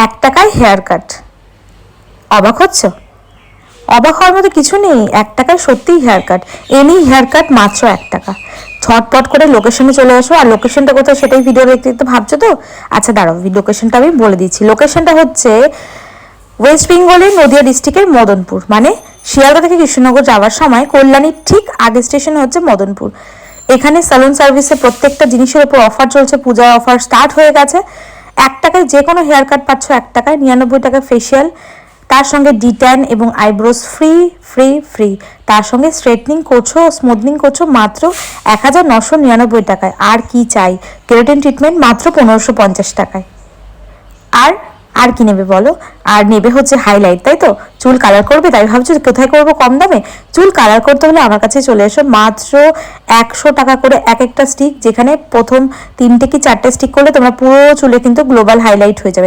1 টাকায় hair cut. অবাক হচ্ছ? অবাক হওয়ার মতো কিছু নেই, 1 টাকায় সত্যিই haircut. Any haircut মাত্র 1 টাকা। ঝটপট করে লোকেশনে চলে আসো। আর লোকেশনটা কোথায় সেটাই ভিডিও দেখতে দেখতে ভাবছো তো? আচ্ছা দাঁড়াও, লোকেশনটা আমি বলে দিচ্ছি। লোকেশনটা হচ্ছে ওয়েস্ট বেঙ্গলের নদিয়া ডিস্ট্রিক্টের মদনপুর, মানে শিয়ালদা থেকে কৃষ্ণনগর যাওয়ার সময় কল্যাণীর ঠিক আগে স্টেশন হচ্ছে মদনপুর। এখানে স্যালুন সার্ভিসে প্রত্যেকটা জিনিসের উপর অফার চলছে, পূজার অফার স্টার্ট হয়ে গেছে। 1 টাকায় যে কোনো হেয়ার কাট পাচ্ছ 1 টাকায়, 99 টাকা ফেসিয়াল, তার সঙ্গে ডিট্যান এবং আইব্রোস ফ্রি ফ্রি ফ্রি। তার সঙ্গে স্ট্রেটনিং করছো, স্মুথনিং করছো মাত্র 1999 টাকায়। আর কি চাই? কেরাটিন ট্রিটমেন্ট মাত্র 1550 টাকায়। আর আর কি নেবে বলো? আর নেবে হচ্ছে হাইলাইট, তাই তো? চুল কালার করবে, তাই ভাবছো কোথায় করবো কম দামে? চুল কালার করতে হলে আমার কাছে চলে এসো। মাত্র 100 টাকা করে এক একটা স্টিক, যেখানে প্রথম 3টে কি 4টে স্টিক করলে তোমরা পুরো চুলে কিন্তু গ্লোবাল হাইলাইট হয়ে যাবে।